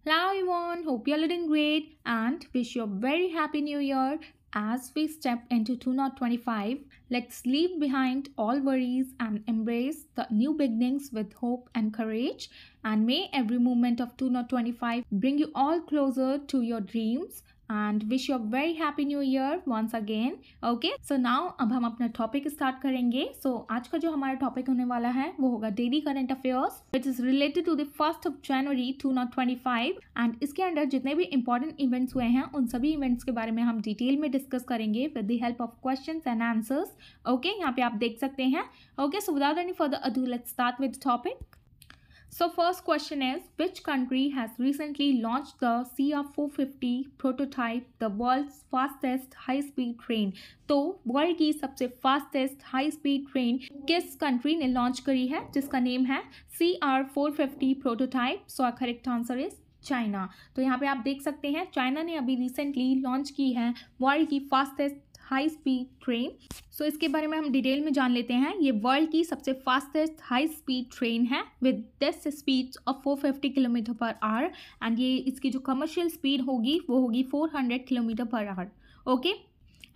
Hello everyone, hope you're doing great and wish you a very happy new year. As we step into 2025, let's leave behind all worries and embrace the new beginnings with hope and courage. And may every moment of 2025 bring you all closer to your dreams. And wish you a very happy new year once again. Okay so now अब हम अपना topic start करेंगे. सो आज का जो हमारा topic होने वाला है वो होगा daily current affairs which is related to the 1st of January 2025. And इसके अंदर जितने भी इंपॉर्टेंट इवेंट्स हुए हैं उन सभी इवेंट्स के बारे में हम डिटेल में डिस्कस करेंगे with the help of questions and answers. Okay, यहाँ पे आप देख सकते हैं. Okay, so without any further ado let's start with topic. So first question is, which country has recently launched the CR450 prototype, the world's fastest high-speed train? तो world की सबसे fastest high speed train किस country ने launch करी है जिसका name है CR450 prototype? So correct answer is China. तो यहाँ पे आप देख सकते हैं चाइना ने अभी रिसेंटली लॉन्च की है वर्ल्ड की फास्टेस्ट हाई स्पीड ट्रेन. सो इसके बारे में हम डिटेल में जान लेते हैं. ये वर्ल्ड की सबसे फास्टेस्ट हाई स्पीड ट्रेन है with test speed of 450 kilometre per hour and ये इसकी जो कमर्शियल स्पीड होगी वो होगी 400 kilometre per hour. Okay,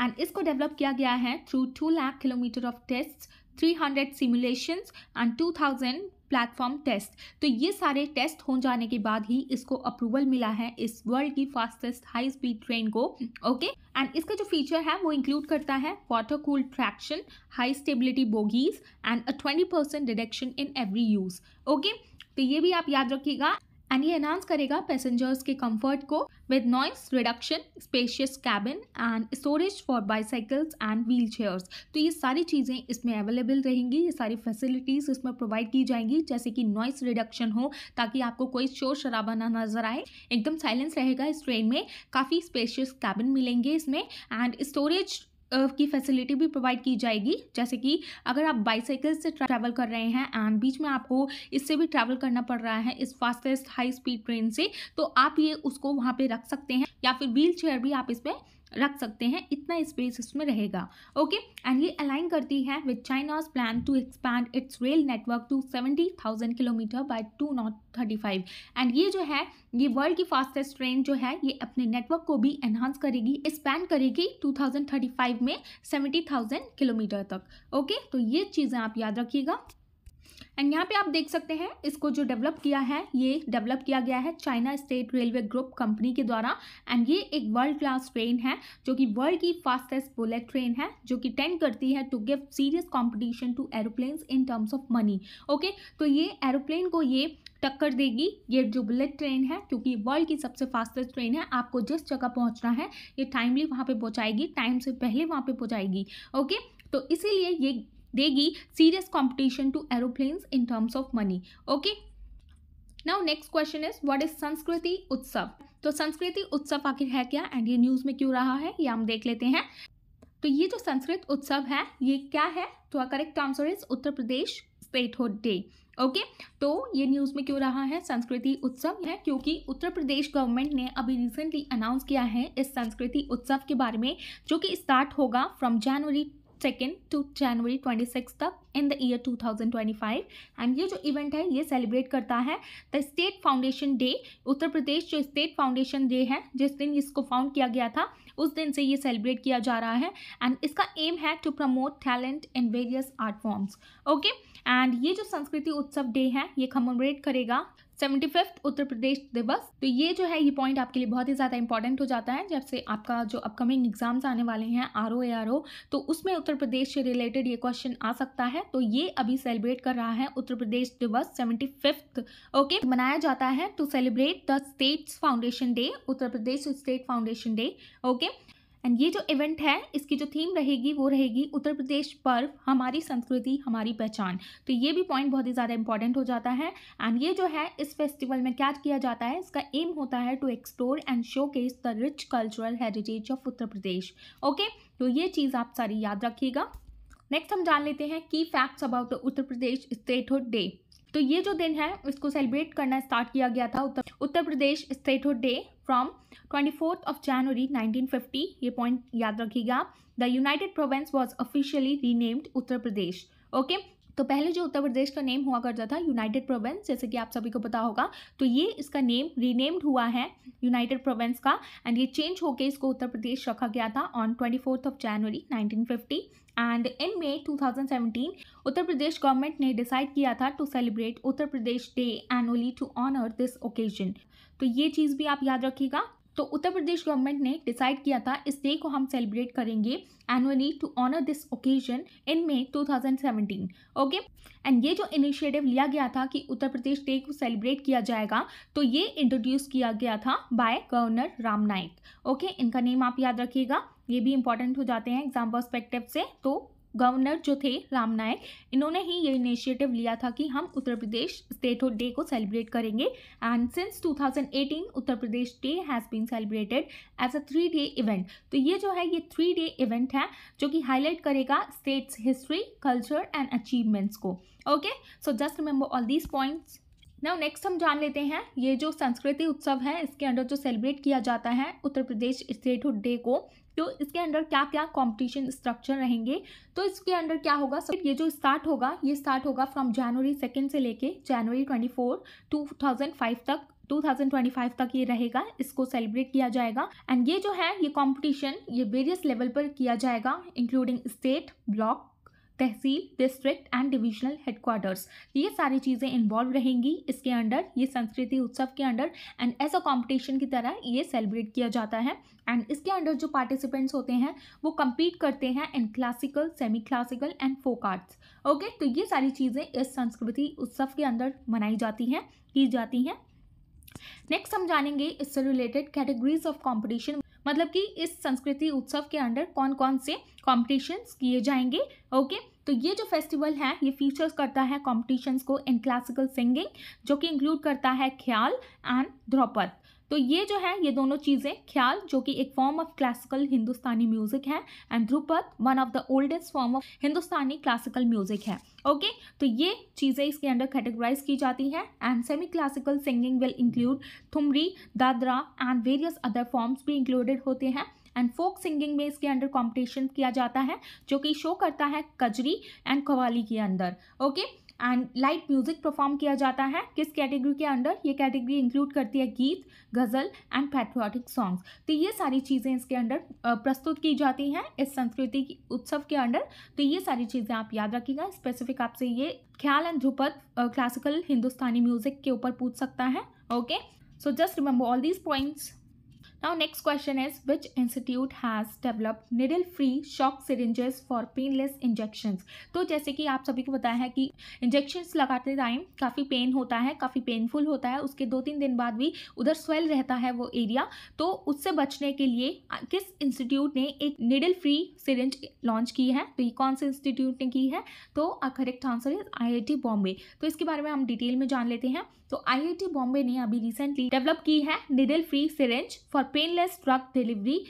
and इसको डेवलप किया गया है through 2 lakh kilometre of test, 300 simulations and 2000 platform test. तो ये सारे टेस्ट हो जाने के बाद ही इसको अप्रूवल मिला है इस वर्ल्ड की फास्टेस्ट हाई स्पीड ट्रेन को. ओके, एंड इसका जो फीचर है वो इंक्लूड करता है water cool traction, high stability bogies and a 20% reduction in every use. Okay, तो ये भी आप याद रखिएगा. एंड ये एनहांस करेगा पैसेंजर्स के कंफर्ट को with noise reduction, spacious cabin and storage for bicycles and wheel chairs. तो ये सारी चीज़ें इसमें अवेलेबल रहेंगी, ये सारी फैसिलिटीज़ इसमें प्रोवाइड की जाएंगी जैसे कि नॉइस रिडक्शन हो ताकि आपको कोई शोर शराबा ना नजर आए, एकदम साइलेंस रहेगा इस ट्रेन में, काफ़ी स्पेशियस कैबिन मिलेंगे इसमें एंड स्टोरेज की फैसिलिटी भी प्रोवाइड की जाएगी. जैसे कि अगर आप बाइसाइकिल से ट्रैवल कर रहे हैं एंड बीच में आपको इससे भी ट्रैवल करना पड़ रहा है इस फास्टेस्ट हाई स्पीड ट्रेन से, तो आप ये उसको वहाँ पे रख सकते हैं या फिर व्हील चेयर भी आप इस पर रख सकते हैं, इतना स्पेस इसमें रहेगा. ओके, एंड ये अलाइन करती है with China's plan to expand its rail network to 70,000 kilometre by 2035. And ये जो है ये वर्ल्ड की फास्टेस्ट ट्रेन जो है ये अपने नेटवर्क को भी एनहांस करेगी, एक्सपैंड करेगी 2035 में 70,000 किलोमीटर तक. ओके, तो ये चीज़ें आप याद रखिएगा. एंड यहाँ पे आप देख सकते हैं इसको जो डेवलप किया है ये डेवलप किया गया है China state railway group company के द्वारा. एंड ये एक वर्ल्ड क्लास ट्रेन है जो कि वर्ल्ड की फास्टेस्ट बुलेट ट्रेन है जो कि टेंड करती है to give serious competition to aeroplanes in terms of money. Okay, तो ये एरोप्लेन को ये टक्कर देगी ये जो बुलेट ट्रेन है, क्योंकि वर्ल्ड की सबसे फास्टेस्ट ट्रेन है. आपको जिस जगह पहुंचना है ये टाइमली वहाँ पे पहुँचाएगी, टाइम से पहले वहाँ पे पहुँचाएगी. ओके, तो इसीलिए ये देगी serious competition to aeroplanes in terms of money. Okay, now next question is what is Sanskriti Utsav? तो संस्कृति उत्सव आखिर है क्या एंड ये न्यूज में क्यों रहा है ये हम देख लेते हैं. तो ये जो संस्कृत उत्सव है ये क्या है? तो correct answer is Uttar Pradesh statehood day. Okay, तो ये न्यूज़ में क्यों रहा है संस्कृति उत्सव है? क्योंकि उत्तर प्रदेश गवर्नमेंट ने अभी रिसेंटली अनाउंस किया है इस संस्कृति उत्सव के बारे में जो कि स्टार्ट होगा from January 2nd to January 26 तक इन द ईयर 2025. एंड ये जो इवेंट है ये सेलिब्रेट करता है the state foundation day. Uttar प्रदेश जो स्टेट फाउंडेशन डे है जिस दिन इसको फाउंड किया गया था उस दिन से ये सेलिब्रेट किया जा रहा है. एंड इसका एम है to promote talent in various art forms. Okay, and ये जो संस्कृति उत्सव डे है ये कमेमोरेट करेगा 75th उत्तर प्रदेश दिवस. तो ये जो है ये पॉइंट आपके लिए बहुत ही ज़्यादा इंपॉर्टेंट हो जाता है जब से आपका जो अपकमिंग एग्जाम्स आने वाले हैं RO ARO, तो उसमें उत्तर प्रदेश से रिलेटेड ये क्वेश्चन आ सकता है. तो ये अभी सेलिब्रेट कर रहा है उत्तर प्रदेश दिवस 75th. ओके, मनाया जाता है to celebrate the state's foundation day, Uttar Pradesh state foundation day. Okay, and ये जो इवेंट है इसकी जो थीम रहेगी वो रहेगी उत्तर प्रदेश पर्व, हमारी संस्कृति हमारी पहचान. तो ये भी पॉइंट बहुत ही ज़्यादा इंपॉर्टेंट हो जाता है. एंड ये जो है इस फेस्टिवल में क्या किया जाता है, इसका एम होता है to explore and showcase the rich cultural heritage of Uttar Pradesh. Okay, तो ये चीज़ आप सारी याद रखिएगा. नेक्स्ट हम जान लेते हैं की facts about the Uttar Pradesh statehood day. तो ये जो दिन है इसको सेलिब्रेट करना स्टार्ट किया गया था Uttar Pradesh statehood day from 24th of January 1950. ये पॉइंट याद रखिएगा. The United Province was officially renamed Uttar Pradesh. Okay, तो पहले जो उत्तर प्रदेश का नेम हुआ करता था यूनाइटेड प्रोविंस, जैसे कि आप सभी को पता होगा, तो ये इसका नेम रीनेम्ड हुआ है यूनाइटेड प्रोविंस का, एंड ये चेंज होके इसको उत्तर प्रदेश रखा गया था on 24 January 1950। And in May 2017 Uttar Pradesh government ने डिसाइड किया था to celebrate Uttar Pradesh day annually to honour this occasion. तो ये चीज़ भी आप याद रखिएगा। तो उत्तर प्रदेश गवर्नमेंट ने डिसाइड किया था इस डे को हम सेलिब्रेट करेंगे annually to honour this occasion in May 2017। Okay, and ये जो इनिशिएटिव लिया गया था कि उत्तर प्रदेश डे को सेलिब्रेट किया जाएगा, तो ये इंट्रोड्यूस किया गया था by governor Ram Naik. Okay, इनका नेम आप याद रखिएगा, ये भी इंपॉर्टेंट हो जाते हैं एग्जाम पर्सपेक्टिव से। तो गवर्नर जो थे राम नाईक, इन्होंने ही ये इनिशिएटिव लिया था कि हम उत्तर प्रदेश स्टेटहुड डे को सेलिब्रेट करेंगे। And since 2018 Uttar Pradesh day has been celebrated as a 3-day event. तो ये जो है ये 3-day इवेंट है जो कि हाईलाइट करेगा state's history, culture and achievements को। Okay, so just remember all these points. Now next हम जान लेते हैं ये जो संस्कृति उत्सव है इसके अंडर जो सेलिब्रेट किया जाता है उत्तर प्रदेश स्टेटहुड डे को, तो इसके अंदर क्या क्या कंपटीशन स्ट्रक्चर रहेंगे। तो इसके अंदर क्या होगा, ये जो स्टार्ट होगा ये स्टार्ट होगा फ्रॉम जनवरी 2 से लेके जनवरी 24 2025 तक ये रहेगा, इसको सेलिब्रेट किया जाएगा। एंड ये जो है ये कंपटीशन ये वेरियस लेवल पर किया जाएगा including state, block, tehsil, district and divisional headquarters. ये सारी चीज़ें इन्वॉल्व रहेंगी इसके अंडर, ये संस्कृति उत्सव के अंडर, एंड ऐसा कंपटीशन की तरह ये सेलिब्रेट किया जाता है। एंड इसके अंडर जो पार्टिसिपेंट्स होते हैं वो compete करते हैं in classical, semi classical and folk arts. Okay, तो ये सारी चीज़ें इस संस्कृति उत्सव के अंदर मनाई जाती हैं, की जाती हैं। नेक्स्ट हम जानेंगे इससे रिलेटेड कैटेगरीज ऑफ कंपटीशन, मतलब कि इस संस्कृति उत्सव के अंडर कौन कौन से कॉम्पिटिशन्स किए जाएंगे। ओके, तो ये जो फेस्टिवल है ये फीचर्स करता है कॉम्पिटिशन्स को इन क्लासिकल सिंगिंग, जो कि इंक्लूड करता है ख्याल एंड ध्रुपद। तो ये जो है ये दोनों चीज़ें, ख्याल जो कि एक form of classical Hindustani music है, and dhrupad one of the oldest form of Hindustani classical music है। ओके, तो ये चीज़ें इसके अंडर कैटेगराइज की जाती हैं। And semi classical singing will include thumri, dadra and various other forms भी इंक्लूडेड होते हैं। एंड फोक सिंगिंग में इसके अंडर कॉम्पिटिशन किया जाता है जो कि शो करता है कजरी एंड कव्वाली के अंदर। Okay, and light music perform किया जाता है किस कैटेगरी के अंडर, ये कैटेगरी इंक्लूड करती है गीत, गज़ल एंड पैट्रियोटिक सॉन्ग्स। तो ये सारी चीज़ें इसके अंडर प्रस्तुत की जाती हैं इस संस्कृति उत्सव के अंडर। तो ये सारी चीज़ें आप याद रखिएगा। स्पेसिफिक आपसे ये ख्याल and Dhrupad classical Hindustani music के ऊपर पूछ सकता है। Okay, so just remember all these points. Now next question is, which institute has developed needle-free shock syringes for painless injections? तो जैसे कि आप सभी को पता है कि इंजेक्शंस लगाते टाइम काफ़ी पेन होता है, काफ़ी पेनफुल होता है, उसके 2-3 दिन बाद भी उधर स्वेल रहता है वो एरिया। तो उससे बचने के लिए किस इंस्टीट्यूट ने एक नीडल फ्री सिरिंज लॉन्च की है? तो ये कौन से इंस्टीट्यूट ने की है? तो correct answer is IIT Bombay. तो इसके बारे में हम डिटेल में जान लेते हैं। तो IIT बॉम्बे ने अभी रिसेंटली डेवलप की है needle free syringe for painless drug delivery,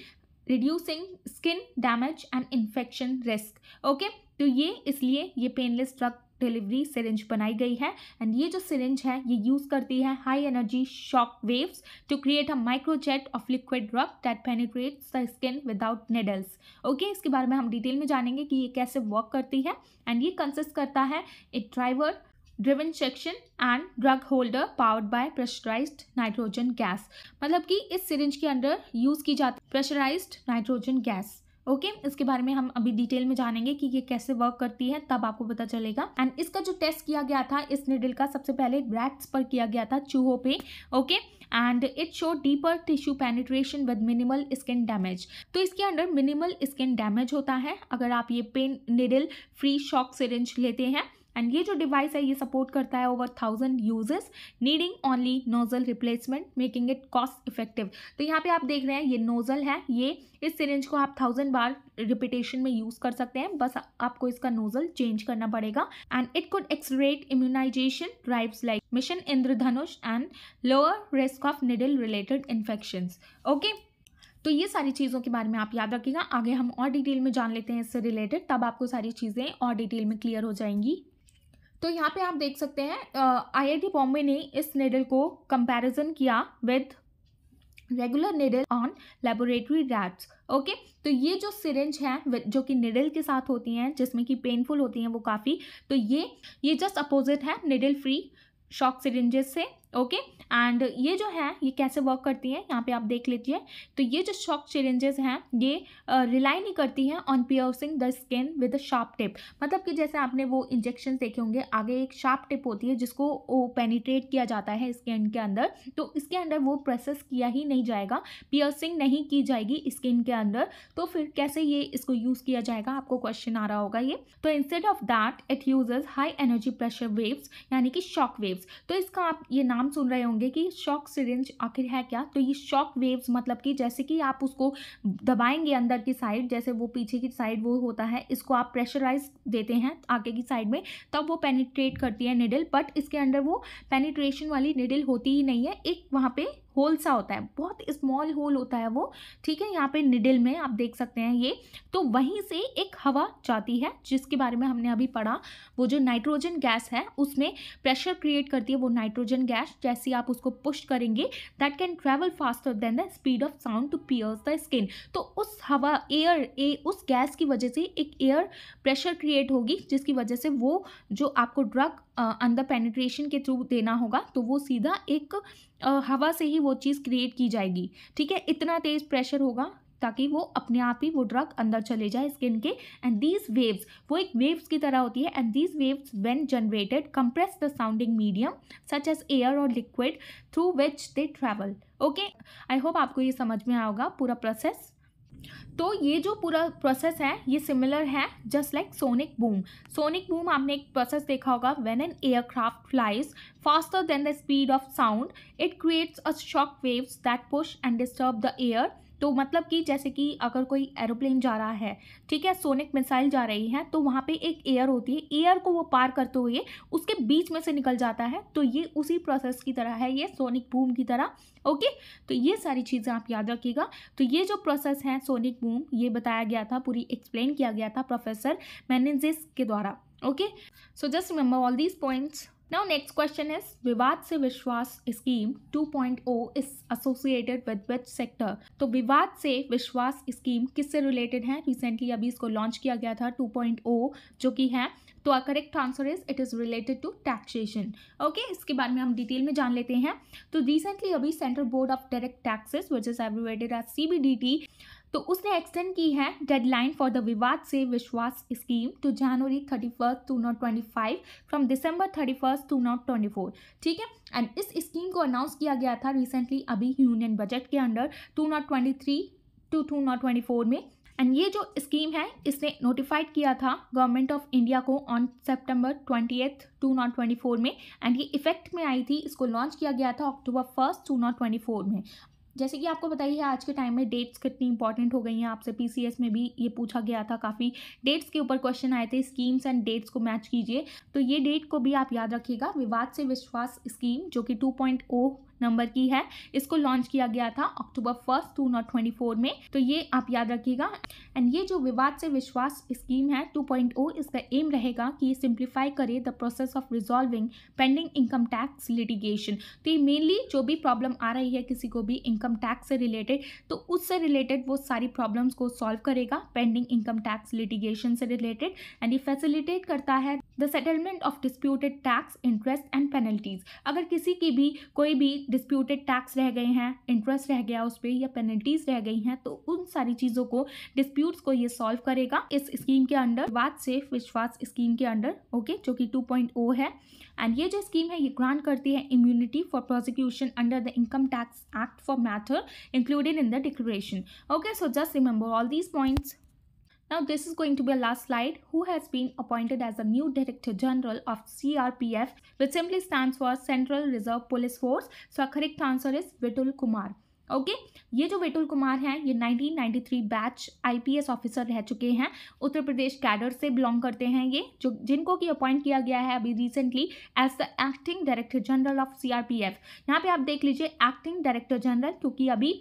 reducing skin damage and infection risk. Okay, तो ये इसलिए ये पेनलेस ड्रग डिलीवरी सिरिंज बनाई गई है। एंड ये जो सिरिंज है ये यूज़ करती है high energy shock waves to create a microjet of liquid drug that penetrates the skin without needles. Okay, इसके बारे में हम डिटेल में जानेंगे कि ये कैसे वर्क करती है। एंड ये कंसिस्ट करता है एक driver driven section and drug holder powered by pressurised nitrogen gas. मतलब कि इस सिरिंज के अंदर यूज़ की जाती है प्रेशराइज्ड नाइट्रोजन गैस। ओके, इसके बारे में हम अभी डिटेल में जानेंगे कि ये कैसे वर्क करती है, तब आपको पता चलेगा। एंड इसका जो टेस्ट किया गया था इस निडल का सबसे पहले रैट्स पर किया गया था, चूहों पे। Okay, and it show deeper tissue penetration with minimal skin damage. तो इसके अंदर मिनिमल स्किन डैमेज होता है अगर आप ये pen needle free shock syringe लेते हैं। एंड ये जो डिवाइस है ये सपोर्ट करता है over 1000 uses needing only nozzle replacement, making it cost effective. तो यहाँ पे आप देख रहे हैं ये नोजल है, ये इस सिरिंज को आप 1000 बार रिपीटेशन में यूज़ कर सकते हैं, बस आपको इसका नोजल चेंज करना पड़ेगा। And it could accelerate immunisation drives like mission Indradhanush and lower risk of needle related infections. Okay, तो ये सारी चीज़ों के बारे में आप याद रखिएगा। आगे हम और डिटेल में जान लेते हैं इससे रिलेटेड, तब आपको सारी चीज़ें और डिटेल में क्लियर हो जाएंगी। तो यहाँ पे आप देख सकते हैं IIT बॉम्बे ने इस निडल को कंपैरिजन किया with regular needle on laboratory rats. Okay, तो ये जो सिरिंज है जो कि निडल के साथ होती हैं, जिसमें कि पेनफुल होती हैं वो काफ़ी, तो ये जस्ट अपोजिट है निडल फ्री शॉक सिरिंजेस से। ओके, एंड ये जो है ये कैसे वर्क करती हैं यहाँ पे आप देख लीजिए। तो ये जो शॉक सिरिंजेस हैं ये रिलाई नहीं करती हैं on piercing the skin with a sharp tip. मतलब कि जैसे आपने वो इंजेक्शन देखे होंगे, आगे एक शार्प टिप होती है जिसको वो पेनिट्रेट किया जाता है स्किन के अंदर, तो इसके अंदर वो प्रोसेस किया ही नहीं जाएगा, पियर्सिंग नहीं की जाएगी स्किन के अंदर, तो फिर कैसे ये इसको यूज़ किया जाएगा, आपको क्वेश्चन आ रहा होगा ये। तो instead of that it uses high energy pressure waves, यानी कि शॉक वेव्स। तो इसका आप ये नाम सुन रहे होंगे कि शॉक सिरिंज आखिर है क्या। तो ये शॉक वेव्स मतलब कि जैसे कि आप उसको दबाएंगे अंदर की साइड, जैसे वो पीछे की साइड वो होता है, इसको आप प्रेशराइज देते हैं आगे की साइड में, तब वो पेनिट्रेट करती है निडल, बट इसके अंदर वो पेनिट्रेशन वाली निडल होती ही नहीं है, एक वहाँ पे होल सा होता है, बहुत स्मॉल होल होता है वो, ठीक है, यहाँ पे निडल में आप देख सकते हैं ये। तो वहीं से एक हवा जाती है जिसके बारे में हमने अभी पढ़ा, वो जो नाइट्रोजन गैस है उसमें प्रेशर क्रिएट करती है वो नाइट्रोजन गैस, जैसे आप उसको पुश करेंगे that can travel faster than the speed of sound to pierce the skin. तो उस हवा उस गैस की वजह से एक एयर प्रेशर क्रिएट होगी, जिसकी वजह से वो जो आपको ड्रग अंदर पेनिट्रेशन के थ्रू देना होगा, तो वो सीधा एक हवा से ही वो चीज़ क्रिएट की जाएगी, ठीक है, इतना तेज प्रेशर होगा ताकि वो अपने आप ही वो ड्रग अंदर चले जाए स्किन के। एंड दीज वेव्स, वो एक वेव्स की तरह होती है, and these waves when generated compress the sounding medium such as air और liquid through which they travel. Okay, I hope आपको ये समझ में आया होगा पूरा प्रोसेस। तो ये जो पूरा प्रोसेस है ये सिमिलर है just like sonic boom. Sonic boom आपने एक प्रोसेस देखा होगा, when an aircraft flies faster than the speed of sound it creates a shock waves that push and disturb the air. तो मतलब कि जैसे कि अगर कोई एरोप्लेन जा रहा है, ठीक है, सोनिक मिसाइल जा रही है, तो वहाँ पे एक एयर होती है, एयर को वो पार करते हुए उसके बीच में से निकल जाता है, तो ये उसी प्रोसेस की तरह है, ये सोनिक बूम की तरह। ओके, तो ये सारी चीज़ें आप याद रखिएगा। तो ये जो प्रोसेस है सोनिक बूम, ये बताया गया था, पूरी एक्सप्लेन किया गया था प्रोफेसर मेनेंजिस के द्वारा। Okay, so just remember all these points. Now next question is विवाद se Vishwas scheme 2.0 is associated with which sector? तो विवाद से विश्वास स्कीम किससे रिलेटेड है? रिसेंटली अभी इसको लॉन्च किया गया था 2.0 जो कि है, तो correct answer is it is related to taxation. Okay, इसके बारे में हम डिटेल में जान लेते हैं। तो रिसेंटली अभी central board of direct taxes which is abbreviated as CBDT, तो उसने एक्सटेंड की है deadline for the Vivad se Vishwas scheme to January 31, 2025 from December 31, 2024, ठीक है। एंड इस स्कीम को अनाउंस किया गया था रिसेंटली अभी यूनियन बजट के अंडर 2023 टू 2024 में। एंड ये जो स्कीम है इसने नोटिफाइड किया था गवर्नमेंट ऑफ इंडिया को ऑन सितंबर 28, 2024 में, एंड ये इफेक्ट में आई थी, इसको लॉन्च किया गया था अक्टूबर 1, 2024 में। जैसे कि आपको बताइए आज के टाइम में डेट्स कितनी इंपॉर्टेंट हो गई हैं, आपसे PCS में भी ये पूछा गया था, काफ़ी डेट्स के ऊपर क्वेश्चन आए थे, स्कीम्स एंड डेट्स को मैच कीजिए, तो ये डेट को भी आप याद रखिएगा। विवाद से विश्वास स्कीम जो कि 2.0 नंबर की है, इसको लॉन्च किया गया था अक्टूबर 1, 2024 में, तो ये आप याद रखिएगा। एंड ये जो विवाद से विश्वास स्कीम है 2.0, इसका एम रहेगा कि ये सिंप्लीफाई करे the process of resolving pending income tax litigation. तो ये मेनली जो भी प्रॉब्लम आ रही है किसी को भी इनकम टैक्स से रिलेटेड, तो उससे रिलेटेड वो सारी प्रॉब्लम्स को सॉल्व करेगा पेंडिंग इनकम टैक्स लिटिगेशन से रिलेटेड। एंड ये फैसिलिटेट करता है the settlement of disputed tax interest and penalties. अगर किसी की भी कोई भी डिस्प्यूटेड टैक्स रह गए हैं, इंटरेस्ट रह गया उस पर, या पेनल्टीज रह गई हैं, तो उन सारी चीज़ों को, डिस्प्यूट्स को ये सॉल्व करेगा इस स्कीम के अंडर, विवाद से विश्वास स्कीम के अंडर। ओके, जो कि 2.0 है। एंड ये जो स्कीम है ये ग्रांट करती है immunity for prosecution under the income tax act for matter included in the declaration. Okay, so just remember all these points. Now this is going to be a last slide. Who has been appointed as the new Director General of CRPF, which simply stands for Central Reserve Police Force? So correct answer is Vitul Kumar. Okay, ये जो विटुल कुमार हैं ये 1993 batch IPS officer रह चुके हैं, Uttar Pradesh cadre से belong करते हैं ये, जो जिनको कि अपॉइंट किया गया है अभी recently as the acting director general of CRPF। यहाँ पे आप देख लीजिए एक्टिंग डायरेक्टर जनरल, क्योंकि अभी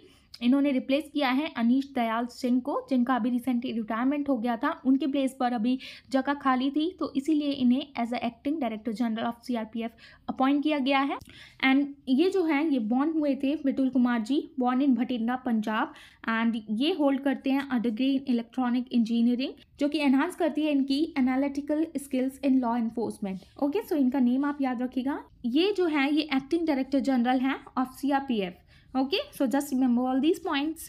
इन्होंने रिप्लेस किया है अनीश दयाल सिंह को, जिनका अभी रिसेंटली रिटायरमेंट हो गया था। उनके प्लेस पर अभी जगह खाली थी, तो इसीलिए इन्हें as a acting director general of CRPF appoint किया गया है। एंड ये जो है ये बॉर्न हुए थे Vipul Kumar ji, born in Bhatinda Punjab, and ये होल्ड करते हैं a degree in electronic engineering, जो कि एनहांस करती है इनकी analytical skills in law enforcement. Okay, so इनका नेम आप याद रखिएगा। ये जो है ये एक्टिंग डायरेक्टर जनरल हैं of CRPF. Okay, so just remember all these points.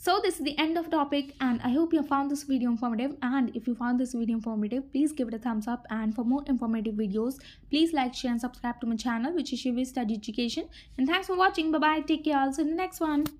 So this is the end of the topic, and I hope you found this video informative. And if you found this video informative, please give it a thumbs up. And for more informative videos, please like, share and subscribe to my channel, which is Shivi Study Education. And thanks for watching. Bye bye. Take care. Also in the next one.